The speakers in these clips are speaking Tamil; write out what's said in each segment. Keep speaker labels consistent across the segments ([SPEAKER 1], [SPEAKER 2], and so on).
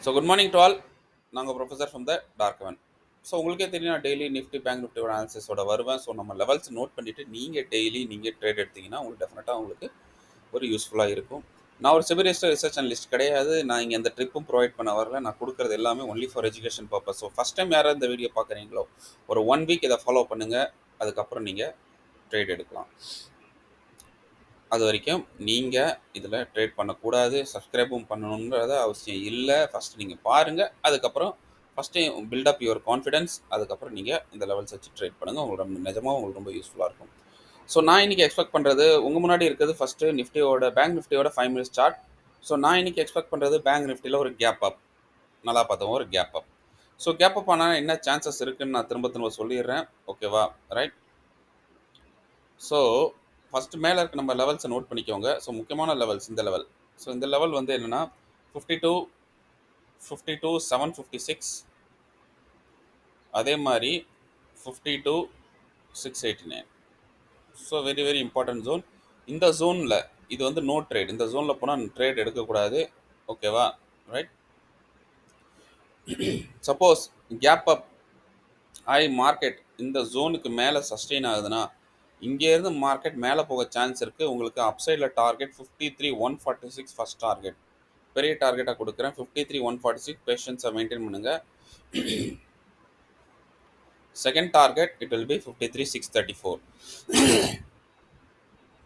[SPEAKER 1] So good morning to all. நாங்கள் professor from the dark one. So உங்களுக்கே தெரியும், நான் டெய்லி நிஃப்டி பேங்க் நிஃப்டியோட ஆன்சர்ஸோட வருவேன். ஸோ நம்ம லெவல்ஸ் நோட் பண்ணிவிட்டு நீங்கள் டெய்லி நீங்கள் ட்ரேட் எடுத்தீங்கன்னா உங்களுக்கு டெஃபினட்டாக உங்களுக்கு ஒரு யூஸ்ஃபுல்லாக இருக்கும். நான் ஒரு சிவில் ரிசர்ச் அனலிஸ்ட் கிடையாது. நான் இங்கே எந்த ட்ரிப்பும் ப்ரொவைட் பண்ண வரல. நான் கொடுக்குறது எல்லாமே only for education purpose. So first time யாராவது இந்த வீடியோ பார்க்குறீங்களோ ஒரு 1 வீக் இதை ஃபாலோ பண்ணுங்கள். அதுக்கப்புறம் நீங்கள் ட்ரேட் எடுக்கலாம். அது வரைக்கும் நீங்கள் இதில் ட்ரேட் பண்ணக்கூடாது, சப்ஸ்கிரைபும் பண்ணணுங்கிறத அவசியம் இல்லை. ஃபஸ்ட்டு நீங்கள் பாருங்கள், அதுக்கப்புறம் ஃபஸ்ட்டு பில்டப் யுவர் கான்ஃபிடன்ஸ். அதுக்கப்புறம் நீங்கள் இந்த லெவல்ஸ் வச்சு ட்ரேட் பண்ணுங்கள். உங்களுக்கு நிஜமாக உங்களுக்கு ரொம்ப யூஸ்ஃபுல்லாக இருக்கும். ஸோ நான் இன்றைக்கி எக்ஸ்பெக்ட் பண்ணுறது, உங்கள் முன்னாடி இருக்கிறது ஃபஸ்ட்டு நிஃப்டியோட பேங்க் நிஃப்டியோட 5 மினிட்ஸ் சார்ட். ஸோ நான் இன்றைக்கி எக்ஸ்பெக்ட் பண்ணுறது பேங்க் நிஃப்டியில் ஒரு கேப் அப், நல்லா பார்த்தோம், ஒரு gap up. So gap up ஆனால் என்ன சான்சஸ் இருக்குதுன்னு நான் திரும்ப திரும்ப சொல்லிடுறேன். ஓகேவா? ரைட். ஸோ ஃபஸ்ட்டு மேலே இருக்க நம்ம லெவல்ஸை நோட் பண்ணிக்கோங்க. ஸோ முக்கியமான லெவல்ஸ் இந்த லெவல். ஸோ இந்த லெவல் வந்து என்னென்னா 52, 52, 756, அதே மாதிரி 52, 689. So very very important zone. இந்த ஜோனில் இது வந்து நோ ட்ரேட். இந்த ஜோனில் போனால் ட்ரேட் எடுக்கக்கூடாது. ஓகேவா? ரைட். சப்போஸ் கேப் அப் ஆகி மார்க்கெட் இந்த ஜோனுக்கு மேலே சஸ்டெயின் ஆகுதுன்னா இங்கேருந்து மார்க்கெட் மேலே போக சான்ஸ் இருக்குது. உங்களுக்கு அப்சைடில் டார்கெட் 53,146 ஃபஸ்ட் டார்கெட், பெரிய டார்கெட்டாக கொடுக்குறேன். 53,146 பேஷன்ஸை மெயின்டைன் பண்ணுங்கள். Second target it will be 53,634.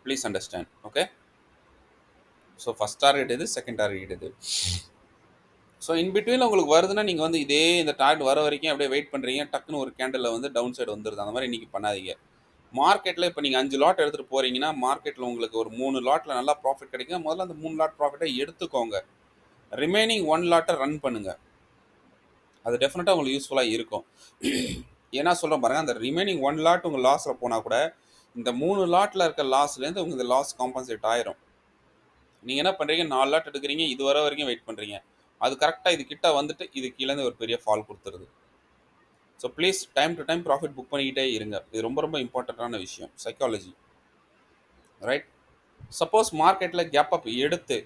[SPEAKER 1] Please understand. Okay. So first target இது, செகண்ட் டார்கெட் இது. ஸோ இன் பிட்வீனில் உங்களுக்கு வருதுன்னா நீங்கள் வந்து இதே இந்த டார்கெட் வர வரைக்கும் அப்படியே வெயிட் பண்ணுறீங்க. டக்குன்னு ஒரு கேண்டலில் வந்து டவுன் சைடு வந்துடுது. அந்த மாதிரி இன்றைக்கி பண்ணாதீங்க. மார்க்கெட்டில் இப்போ நீங்கள் 5 லாட் எடுத்துகிட்டு போகிறீங்கன்னா மார்க்கெட்டில் உங்களுக்கு ஒரு 3 லாட்டில் நல்லா ப்ராஃபிட் கிடைக்கும். முதல்ல அந்த 3 லாட் ப்ராஃபிட்டை எடுத்துக்கோங்க. ரிமைனிங் 1 லாட்டை ரன் பண்ணுங்கள். அது டெஃபினட்டாக உங்களுக்கு யூஸ்ஃபுல்லாக இருக்கும். ஏன்னா சொல்கிறேன் பாருங்கள், அந்த ரிமைனிங் 1 லாட் உங்கள் லாஸில் போனால் கூட இந்த 3 லாட்டில் இருக்க லாஸ்லேருந்து உங்களுக்கு இந்த லாஸ் காம்பன்சேட் ஆயிரும். நீங்கள் என்ன பண்ணுறீங்க, 4 லாட் எடுக்கிறீங்க, இது வர வரைக்கும் வெயிட் பண்ணுறீங்க. அது கரெக்டாக இது கிட்ட வந்துட்டு இது கீழேருந்து ஒரு பெரிய ஃபால் கொடுத்துருது. So please time to time profit book பண்ணிக்கிட்டே இருங்க. இது ரொம்ப ரொம்ப இம்பார்ட்டண்ட்டான விஷயம், சைக்காலஜி. ரைட். சப்போஸ் மார்க்கெட்டில் கேப் அப் எடுத்து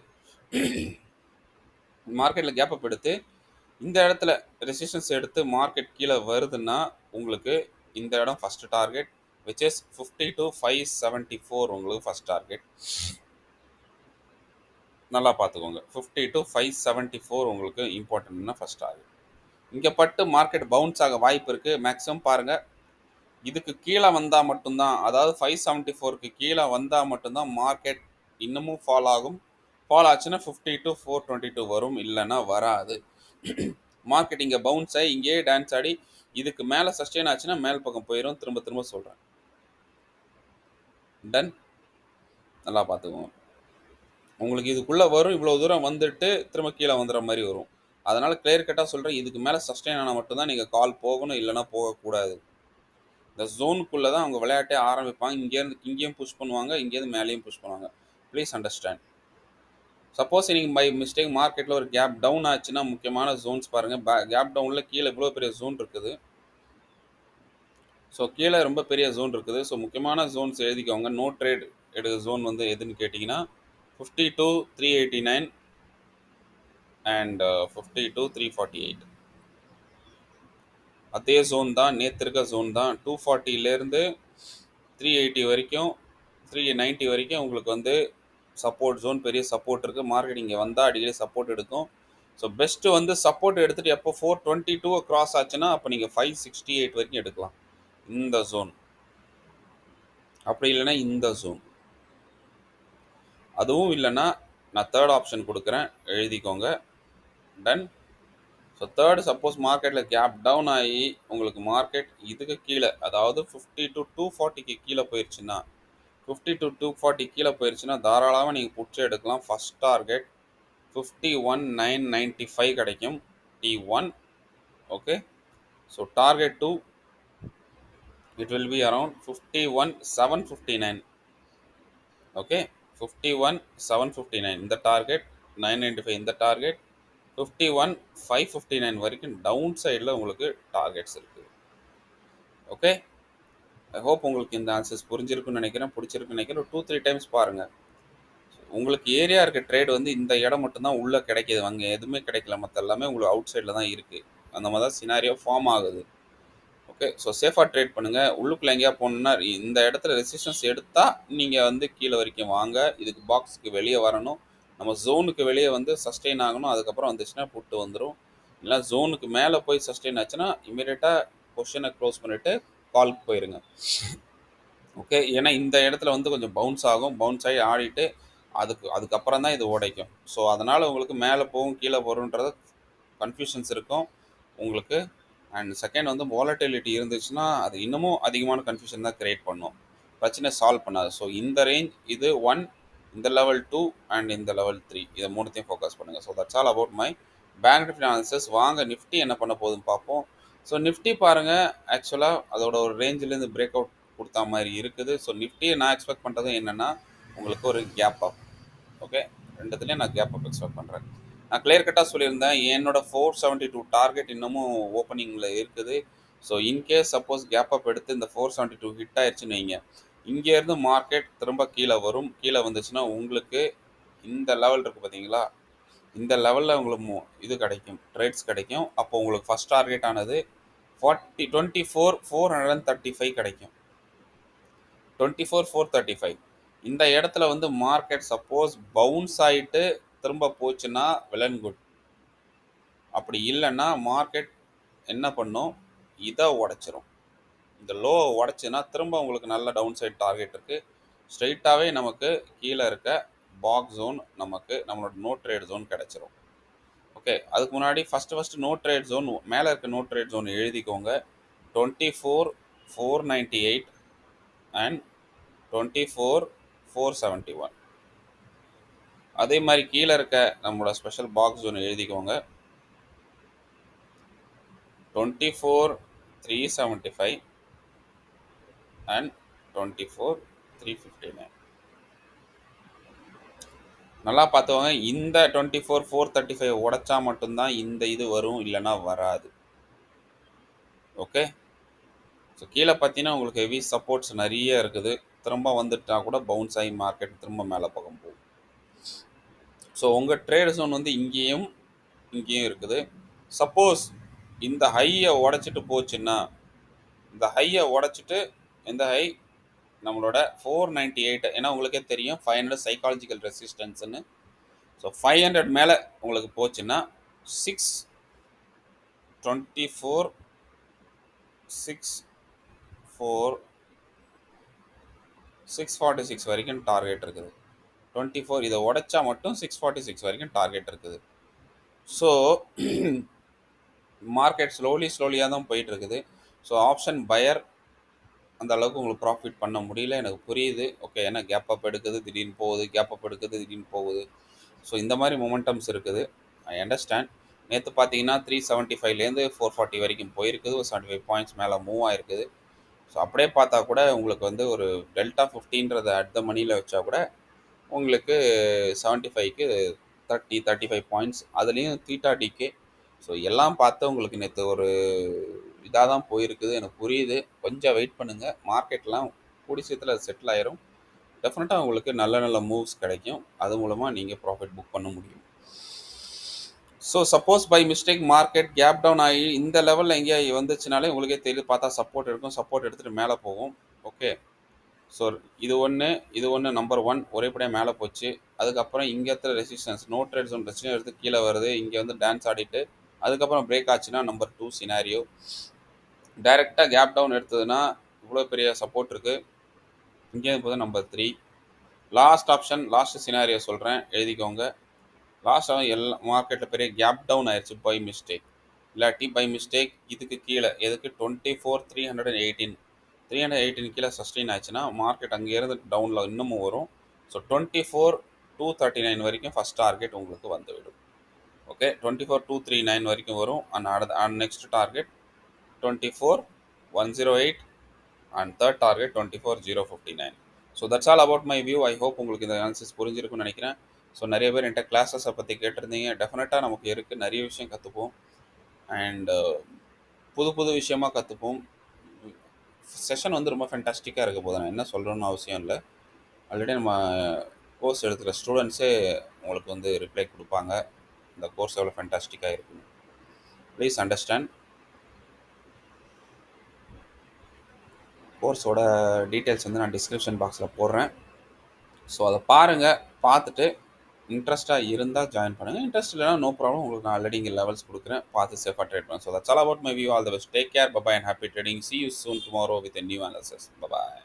[SPEAKER 1] இந்த இடத்துல ரெசிஸ்டன்ஸ் எடுத்து மார்க்கெட் கீழே வருதுன்னா உங்களுக்கு இந்த இடம் ஃபஸ்ட் டார்கெட், விச் இஸ் 52,574 உங்களுக்கு ஃபஸ்ட் டார்கெட். நல்லா பார்த்துக்கோங்க. 52,574 உங்களுக்கு இம்பார்ட்டன்ட்னா ஃபஸ்ட் டார்கெட். இங்கே பட்டு மார்க்கெட் பவுன்ஸ் ஆக வாய்ப்பு இருக்குது. மேக்ஸிமம் பாருங்கள், இதுக்கு கீழே வந்தால் மட்டும்தான், அதாவது 574க்கு கீழே வந்தால் மட்டும்தான் மார்க்கெட் இன்னமும் ஃபால் ஆகும். ஃபால் ஆச்சுன்னா 52,422 வரும், இல்லைன்னா வராது. மார்க்கெட் இங்கே பவுன்ஸ் ஆகி இங்கேயே டான்ஸ் ஆடி இதுக்கு மேலே சஸ்டெயின் ஆச்சுன்னா மேல் பக்கம் போயிடும். திரும்ப திரும்ப சொல்கிறேன். டன். நல்லா பார்த்துக்குவோம். உங்களுக்கு இதுக்குள்ளே வரும், இவ்வளோ தூரம் வந்துட்டு திரும்ப கீழே வந்துடுற மாதிரி வரும். அதனால் கிளியர் கட்டாக சொல்கிறேன், இதுக்கு மேலே சஸ்டெயின் ஆனால் மட்டும்தான் நீங்கள் கால் போகணும், இல்லைன்னா போகக்கூடாது. இந்த ஜோனுக்குள்ளே தான் அவங்க விளையாட்டே ஆரம்பிப்பாங்க. இங்கேருந்து இங்கேயும் புஷ் பண்ணுவாங்க, இங்கேருந்து மேலேயும் புஷ் பண்ணுவாங்க. Please understand. சப்போஸ் நீங்கள் பை மிஸ்டேக் மார்க்கெட்டில் ஒரு கேப் டவுன் ஆச்சுன்னா முக்கியமான ஜோன்ஸ் பாருங்கள். கேப் டவுனில் கீழே இவ்வளோ பெரிய ஜோன் இருக்குது. ஸோ கீழே ரொம்ப பெரிய ஜோன் இருக்குது. ஸோ முக்கியமான ஜோன்ஸ் எழுதிக்கோங்க. நோ ட்ரேட் எடுக்க ஜோன் வந்து எதுன்னு கேட்டிங்கன்னா 52,389 அண்ட் 52,348. அதே ஜோன் தான், நேற்று இருக்க ஜோன் தான். 240லேருந்து 380 வரைக்கும், 390 வரைக்கும் உங்களுக்கு வந்து சப்போர்ட் ஜோன், பெரிய சப்போர்ட் இருக்குது. மார்க்கெட் இங்கே வந்தால் அடிக்கடி சப்போர்ட் எடுக்கும். ஸோ பெஸ்ட்டு வந்து சப்போர்ட் எடுத்துகிட்டு எப்போ 422 கிராஸ் ஆச்சுன்னா அப்போ நீங்கள் 568 வரைக்கும் எடுக்கலாம். இந்த ஜோன் அப்படி இல்லைன்னா இந்த ஜோன், அதுவும் இல்லைன்னா நான் தேர்ட் ஆப்ஷன் கொடுக்குறேன், எழுதிக்கோங்க. டன். ஸோ தேர்டு, சப்போஸ் மார்க்கெட்டில் கேப் டவுன் ஆகி உங்களுக்கு மார்க்கெட் இதுக்கு கீழே, அதாவது 50 to 240க்கு கீழே போயிடுச்சுன்னா, 50 to 240 கீழே போயிடுச்சுன்னா தாராளமாக நீங்கள் புட்ஸ் எடுக்கலாம். ஃபஸ்ட் டார்கெட் 51,995 கிடைக்கும், T1. Okay. So target 2 it will be around 51,759. Okay. 51,759 இந்த டார்கெட், 995 இந்த டார்கெட், 51,559 வரைக்கும் டவுன் சைடில் உங்களுக்கு டார்கெட்ஸ் இருக்குது. ஓகே. ஐ ஹோப் உங்களுக்கு இந்த ஆன்சர்ஸ் புரிஞ்சிருக்குன்னு நினைக்கிறேன், பிடிச்சிருக்குன்னு நினைக்கிறேன். 2-3 டைம்ஸ் பாருங்கள். உங்களுக்கு ஏரியா இருக்க ட்ரேட் வந்து இந்த இடம் மட்டும் தான் உள்ள கிடைக்குது. அங்க எதுவுமே கிடைக்கல. மத்த எல்லாமே உங்களுக்கு அவுட் சைட்ல தான் இருக்கு. அந்த மாதிரி தான் சினாரியோ ஃபார்ம் ஆகுது. ஓகே. ஸோ சேஃபா ட்ரேட் பண்ணுங்க. உள்ளுக்குள்ள எங்கேயா போணும்னா, இந்த இடத்துல ரெசிஸ்டன்ஸ் எடுத்தா, நீங்க வந்து கீழ வரைக்கும் வாங்க. இதுக்கு பாக்ஸ்க்கு வெளிய வரணும். நம்ம ஜோனுக்கு வெளிய வந்து சஸ்டெயின் ஆகணும். அதுக்கப்புறம் வந்துச்சுன்னா புட் வந்துரும். இல்ல ஜோனுக்கு மேல போய் சஸ்டெயின் ஆச்சுன்னா, இம்மீடியட்டா பொசிஷன குளோஸ் பண்ணிட்டு கால்க்கு போயிருங்க. ஓகே. ஏன்னா இந்த இடத்துல வந்து கொஞ்சம் பவுன்ஸ் ஆகும். பவுன்ஸ் ஆகி ஆடிட்டு, அதுக்கப்புறம் தான் இது உடைக்கும். ஸோ அதனால உங்களுக்கு மேல போகும், கீழ வரும்ன்றது கன்ஃப்யூஷன்ஸ் இருக்கும் உங்களுக்கு. அண்ட் செகண்ட் வந்து வாலட்டிலிட்டி இருந்துச்சுன்னா, அது இன்னமும் அதிகமான கன்ஃப்யூஷன் தான் கிரியேட் பண்ணும். பிரச்சனை சால்வ் பண்ணாது. ஸோ இந்த ரேஞ்ச் இது 1, இந்த லெவல் 2 அண்ட் இந்த லெவல் 3 இதை மூணுத்தையும் ஃபோக்கஸ் பண்ணுங்க. So that's all about my bank Nifty analysis. வாங்க நிஃப்டி என்ன பண்ண போகுதுன்னு பார்ப்போம். ஸோ நிஃப்டி பாருங்க, ஆக்சுவலாக அதோட ஒரு ரேஞ்சிலேருந்து பிரேக் அவுட் கொடுத்தா மாதிரி இருக்குது. ஸோ நிஃப்டியை நான் எக்ஸ்பெக்ட் பண்ணுறது என்னென்னா, உங்களுக்கு ஒரு கேப் அப். ஓகே. ரெண்டுத்துலேயும் நான் கேப் அப் எக்ஸ்பெக்ட் பண்ணுறேன். நான் கிளியர் கட்டாக சொல்லியிருந்தேன், என்னோட 472 டார்கெட் இன்னமும் ஓப்பனிங்கில் இருக்குது. So in case suppose gap up எடுத்து இந்த 472 ஹிட் ஆயிடுச்சுன்னு வைங்க, இங்கேருந்து மார்க்கெட் திரும்ப கீழே வரும். கீழே வந்துச்சுன்னா உங்களுக்கு இந்த லெவல் இருக்குது பார்த்தீங்களா, இந்த லெவலில் உங்களுக்கு இது கிடைக்கும், ட்ரேட்ஸ் கிடைக்கும். அப்போ உங்களுக்கு ஃபஸ்ட் டார்கெட் ஆனது 24,435 கிடைக்கும். 24,435 இந்த இடத்துல வந்து மார்க்கெட் சப்போஸ் பவுன்ஸ் ஆகிட்டு திரும்ப போச்சுன்னா வெல் அண்ட் குட். அப்படி இல்லைன்னா மார்க்கெட் என்ன பண்ணும், இதை உடைச்சிரும். இந்த லோ உடைச்சுன்னா திரும்ப உங்களுக்கு நல்ல டவுன் சைட் டார்கெட் இருக்குது. ஸ்ட்ரைட்டாகவே நமக்கு கீழே இருக்க பாக்ஸ் ஜோன், நமக்கு நம்மளோட நோ ட்ரேட் ஜோன் கிடச்சிரும். ஓகே. அதுக்கு முன்னாடி ஃபஸ்ட்டு நோ ட்ரேட் ஜோன், மேலே இருக்க நோ ட்ரேட் ஜோன் எழுதிக்கோங்க. 24,498 அண்ட் 24,471. அதே மாதிரி கீழே இருக்க நம்மளோட ஸ்பெஷல் பாக்ஸ் ஜோன் எழுதிக்கோங்க. 24,375 அண்ட் 24,359. நல்லா பார்த்துவாங்க. இந்த 24,435 உடைச்சா மட்டும்தான் இந்த இது வரும், இல்லைன்னா வராது. ஓகே. ஸோ கீழே பார்த்தீங்கன்னா உங்களுக்கு ஹெவி சப்போர்ட்ஸ் நிறைய இருக்குது. திரும்ப வந்துட்டா கூட பவுன்ஸ் ஆகி மார்க்கெட் திரும்ப மேலே பக்கம் போகும். ஸோ உங்கள் ட்ரேட் ஜோன் வந்து இங்கேயும் இருக்குது. சப்போஸ் இந்த ஹையை உடைச்சிட்டு போச்சுன்னா, இந்த ஹையை உடைச்சிட்டு இந்த ஹை நம்மளோட 498, ஏன்னா உங்களுக்கே தெரியும் 500 சைக்காலஜிக்கல் ரெசிஸ்டன்ஸ்னு. ஸோ 500 மேலே உங்களுக்கு போச்சுன்னா 624 646 வரைக்கும் டார்கெட் இருக்குது. 24 இதை உடைச்சா மட்டும் 646 வரைக்கும் டார்கெட் இருக்குது. ஸோ மார்க்கெட் ஸ்லோலியாக தான் போயிட்டு இருக்குது. ஸோ ஆப்ஷன் பயர் அந்த அளவுக்கு உங்களுக்கு ப்ராஃபிட் பண்ண முடியல, எனக்கு புரியுது. ஓகே. ஏன்னா கேப் அப் எடுக்குது, திடீர்னு போகுது, கேப் அப் எடுக்குது, திடீர்னு போகுது. ஸோ இந்த மாதிரி மொமெண்டம்ஸ் இருக்குது. I understand. நேற்று பார்த்தீங்கன்னா 375லேருந்து 440 வரைக்கும் போயிருக்குது. ஒரு 75 பாயிண்ட்ஸ் மேலே மூவ் ஆயிருக்குது. ஸோ அப்படியே பார்த்தா கூட உங்களுக்கு வந்து ஒரு டெல்டா 50ன்றதை அட் த மணியில் வச்சா கூட உங்களுக்கு 75க்கு 35 பாயிண்ட்ஸ், அதுலேயும் தீட்டா டிகே. ஸோ எல்லாம் பார்த்து உங்களுக்கு நேற்று ஒரு இதாக தான் போயிருக்குது, எனக்கு புரியுது. கொஞ்சம் வெயிட் பண்ணுங்கள். மார்க்கெட்லாம் கூடிய சீக்கிரத்தில் அது செட்டில் ஆயிரும். டெஃபினட்டாக உங்களுக்கு நல்ல நல்ல மூவ்ஸ் கிடைக்கும். அது மூலமாக நீங்கள் ப்ராஃபிட் புக் பண்ண முடியும். So suppose by mistake market gap down ஆகி இந்த லெவலில் எங்கேயா வந்துச்சுனாலே உங்களுக்கே தெரியும், பார்த்தா சப்போர்ட் எடுக்கும், சப்போர்ட் எடுத்துகிட்டு மேலே போகும். ஓகே. ஸோ இது ஒன்று நம்பர் 1 ஒரேப்படியாக மேலே போச்சு. அதுக்கப்புறம் இங்கே இடத்துல resistance, no trade zone resistance எடுத்து கீழே வருது. இங்கே வந்து டான்ஸ் ஆடிட்டு அதுக்கப்புறம் பிரேக் ஆச்சுன்னா நம்பர் 2 சினாரியோ. டைரெக்டாக கேப் டவுன் எடுத்ததுன்னா இவ்வளோ பெரிய சப்போர்ட் இருக்குது. இங்கே போது number 3. Last option, last scenario சொல்கிறேன், எழுதிக்கோங்க. லாஸ்ட்டாக எல்லா மார்க்கெட்டில் பெரிய கேப் டவுன் ஆயிடுச்சு பை மிஸ்டேக், இல்லாட்டி பை மிஸ்டேக் இதுக்கு கீழே எதுக்கு 24,318 கீழே சஸ்டெயின் ஆச்சுன்னா மார்க்கெட் அங்கேருந்து டவுனில் இன்னமும் வரும். ஸோ 24,239 வரைக்கும் ஃபஸ்ட் டார்கெட் உங்களுக்கு வந்துவிடும். ஓகே. 24,239 வரைக்கும் வரும். And next target 24,108 and third target 24,059. So that's all about my view. I hope உங்களுக்கு இந்த அனாலிசிஸ் புரிஞ்சிருக்குன்னு நினைக்கிறேன். ஸோ நிறைய பேர் என்கிட்ட கிளாஸஸை பற்றி கேட்டிருந்தீங்க. டெஃபினட்டாக நமக்கு இருக்குது, நிறைய விஷயம் கற்றுப்போம். அண்டு புது புது விஷயமாக கற்றுப்போம். செஷன் வந்து ரொம்ப ஃபேண்டாஸ்டிக்காக இருக்க போது, நான் என்ன சொல்கிறோன்னு அவசியம் இல்லை. ஆல்ரெடி நம்ம கோர்ஸ் எடுக்கிற ஸ்டூடெண்ட்ஸே உங்களுக்கு வந்து ரிப்ளை கொடுப்பாங்க, இந்த கோர்ஸ் எவ்வளோ ஃபேண்டாஸ்டிக்காக இருக்குன்னு. Please understand. கோர்ஸோட டீட்டெயில்ஸ் வந்து நான் டிஸ்கிரிப்ஷன் பாக்ஸில் போடுறேன். ஸோ அதை பாருங்கள். பார்த்துட்டு இன்ட்ரெஸ்ட்டாக இருந்தால் ஜாயின் பண்ணுங்கள். இன்ட்ரெஸ்ட் இல்லைனா நோ ப்ராப்ளம். உங்களுக்கு நான் ஆல்ரெடி இங்கே லெவல்ஸ் கொடுக்குறேன். பார்த்து சேஃபாக ட்ரேட் பண்ணுங்கள். So that's all about my view. All the best. Take care. Bye and happy trading. See you soon tomorrow with a new analysis. Bye bye.